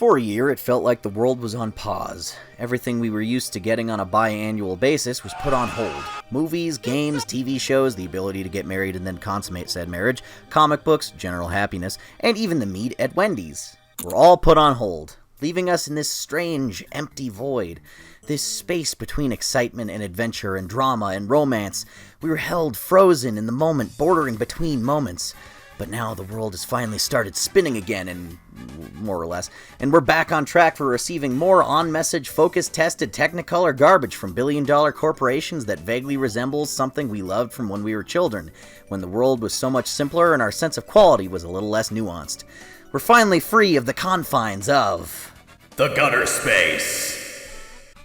For a year, it felt like the world was on pause. Everything we were used to getting on a biannual basis was put on hold. Movies, games, TV shows, the ability to get married and then consummate said marriage, comic books, general happiness, and even the meat at Wendy's were all put on hold, leaving us in this strange, empty void. This space between excitement and adventure and drama and romance. We were held frozen in the moment, bordering between moments. But now the world has finally started spinning again, and more or less, and we're back on track for receiving more on-message, focus-tested Technicolor garbage from billion-dollar corporations that vaguely resembles something we loved from when we were children, when the world was so much simpler and our sense of quality was a little less nuanced. We're finally free of the confines of the gutter space.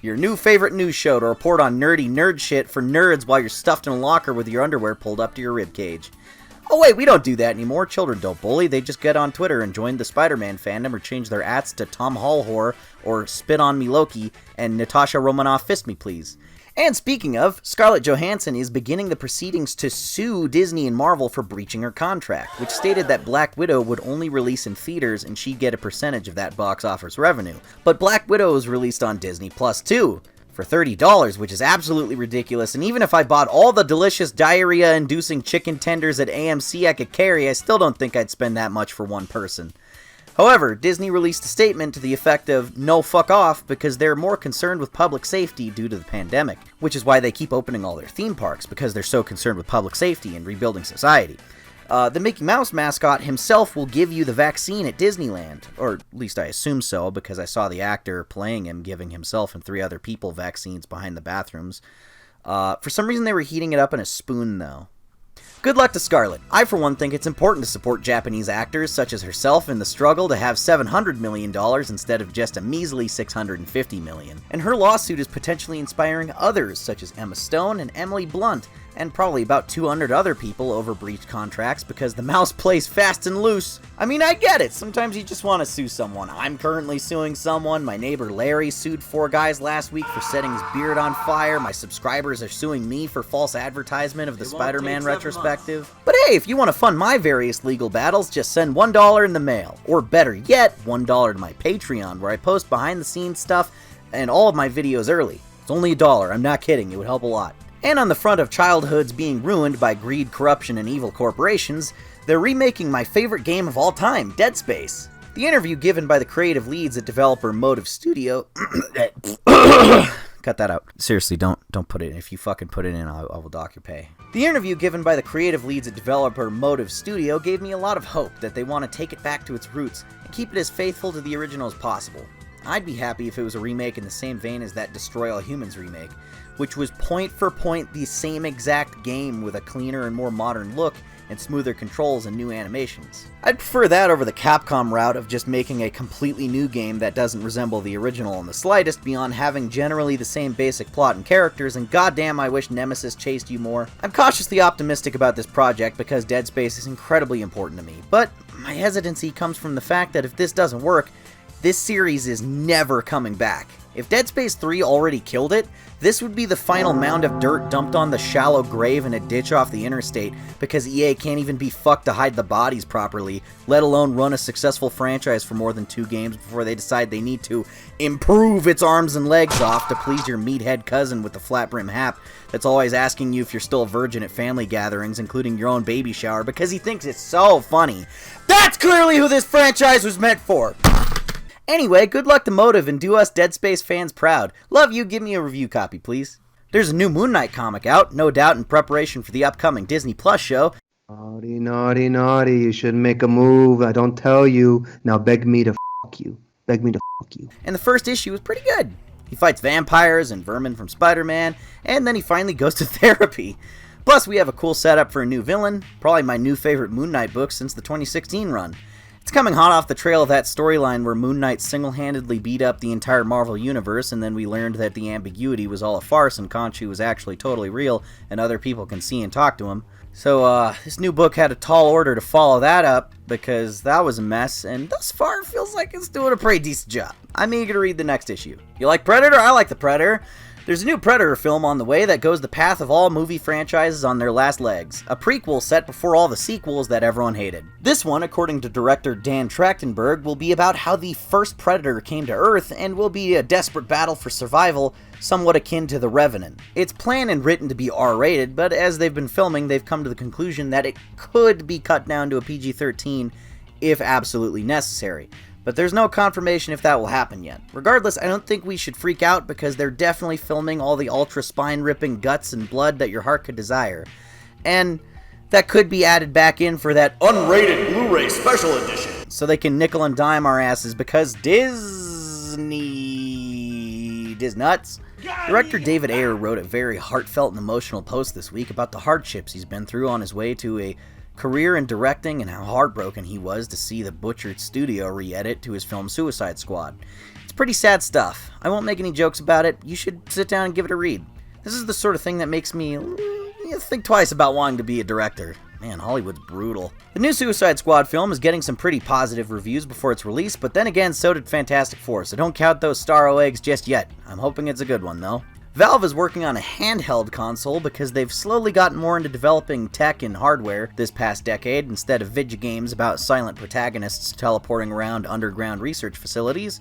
Your new favorite news show to report on nerdy nerd shit for nerds while you're stuffed in a locker with your underwear pulled up to your ribcage. Oh wait, we don't do that anymore. Children don't bully. They just get on Twitter and join the Spider-Man fandom or change their ats to Tom Hallhor or Spit on Me Loki and Natasha Romanoff Fist Me Please. And speaking of, Scarlett Johansson is beginning the proceedings to sue Disney and Marvel for breaching her contract, which stated that Black Widow would only release in theaters and she'd get a percentage of that box office revenue. But Black Widow is released on Disney Plus too, for $30, which is absolutely ridiculous, and even if I bought all the delicious diarrhea-inducing chicken tenders at AMC I could carry, I still don't think I'd spend that much for one person. However, Disney released a statement to the effect of, no fuck off, because they're more concerned with public safety due to the pandemic, which is why they keep opening all their theme parks, because they're so concerned with public safety and rebuilding society. The Mickey Mouse mascot himself will give you the vaccine at Disneyland, or at least I assume so, because I saw the actor playing him giving himself and 3 other people vaccines behind the bathrooms. For some reason they were heating it up in a spoon, though. Good luck to Scarlett. I, for one, think it's important to support Japanese actors such as herself in the struggle to have $700 million instead of just a measly $650 million. And her lawsuit is potentially inspiring others, such as Emma Stone and Emily Blunt, and probably about 200 other people over breached contracts because the mouse plays fast and loose. I mean, I get it. Sometimes you just want to sue someone. I'm currently suing someone. My neighbor Larry sued 4 guys last week for setting his beard on fire. My subscribers are suing me for false advertisement of the Spider-Man retrospective. But hey, if you want to fund my various legal battles, just send $1 in the mail. Or better yet, $1 to my Patreon, where I post behind-the-scenes stuff and all of my videos early. It's only $1. I'm not kidding. It would help a lot. And on the front of childhoods being ruined by greed, corruption, and evil corporations, they're remaking my favorite game of all time, Dead Space. The interview given by the creative leads at developer Motive Studio... Cut that out. Seriously, don't put it in. If you fucking put it in, I will dock your pay. The interview given by the creative leads at developer Motive Studio gave me a lot of hope that they want to take it back to its roots and keep it as faithful to the original as possible. I'd be happy if it was a remake in the same vein as that Destroy All Humans remake, which was point for point the same exact game with a cleaner and more modern look and smoother controls and new animations. I'd prefer that over the Capcom route of just making a completely new game that doesn't resemble the original in the slightest beyond having generally the same basic plot and characters, and goddamn I wish Nemesis chased you more. I'm cautiously optimistic about this project because Dead Space is incredibly important to me, but my hesitancy comes from the fact that if this doesn't work, this series is never coming back. If Dead Space 3 already killed it, this would be the final mound of dirt dumped on the shallow grave in a ditch off the interstate because EA can't even be fucked to hide the bodies properly, let alone run a successful franchise for more than 2 games before they decide they need to improve its arms and legs off to please your meathead cousin with the flat brim hat that's always asking you if you're still a virgin at family gatherings, including your own baby shower, because he thinks it's so funny. That's clearly who this franchise was meant for! Anyway, good luck to Motive and do us Dead Space fans proud. Love you, give me a review copy, please. There's a new Moon Knight comic out, no doubt in preparation for the upcoming Disney Plus show. Naughty, naughty, naughty, you shouldn't make a move, I don't tell you. Now beg me to fuck you. Beg me to fuck you. And the first issue was pretty good. He fights vampires and vermin from Spider-Man, and then he finally goes to therapy. Plus, we have a cool setup for a new villain, probably my new favorite Moon Knight book since the 2016 run. It's coming hot off the trail of that storyline where Moon Knight single-handedly beat up the entire Marvel Universe, and then we learned that the ambiguity was all a farce and Khonshu was actually totally real and other people can see and talk to him. So, this new book had a tall order to follow that up, because that was a mess, and thus far it feels like it's doing a pretty decent job. I'm eager to read the next issue. You like Predator? I like the Predator. There's a new Predator film on the way that goes the path of all movie franchises on their last legs, a prequel set before all the sequels that everyone hated. This one, according to director Dan Trachtenberg, will be about how the first Predator came to Earth and will be a desperate battle for survival, somewhat akin to The Revenant. It's planned and written to be R-rated, but as they've been filming, they've come to the conclusion that it could be cut down to a PG-13 if absolutely necessary. But there's no confirmation if that will happen yet. Regardless, I don't think we should freak out because they're definitely filming all the ultra spine-ripping guts and blood that your heart could desire. And that could be added back in for that Unrated Blu-ray Special Edition. so they can nickel and dime our asses because Disnuts. Director David Ayer wrote a very heartfelt and emotional post this week about the hardships he's been through on his way to a career in directing and how heartbroken he was to see the butchered studio re-edit to his film Suicide Squad. It's pretty sad stuff. I won't make any jokes about it. You should sit down and give it a read. This is the sort of thing that makes me think twice about wanting to be a director. Man, Hollywood's brutal. The new Suicide Squad film is getting some pretty positive reviews before its release, but then again, so did Fantastic Four, so don't count those Starro eggs just yet. I'm hoping it's a good one, though. Valve is working on a handheld console because they've slowly gotten more into developing tech and hardware this past decade instead of video games about silent protagonists teleporting around underground research facilities.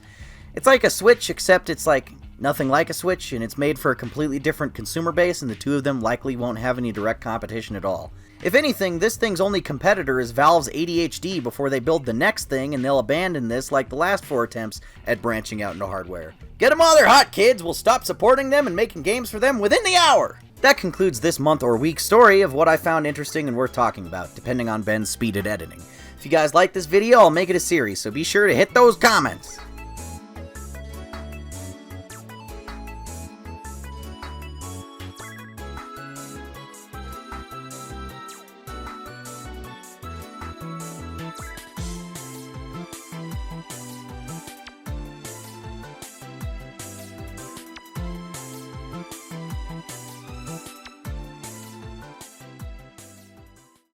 It's like a Switch, except it's like nothing like a Switch, and it's made for a completely different consumer base, and the two of them likely won't have any direct competition at all. If anything, this thing's only competitor is Valve's ADHD before they build the next thing, and they'll abandon this like the last 4 attempts at branching out into hardware. Get them while they're hot, kids! We'll stop supporting them and making games for them within the hour! That concludes this month or week's story of what I found interesting and worth talking about, depending on Ben's speed at editing. If you guys like this video, I'll make it a series, so be sure to hit those comments!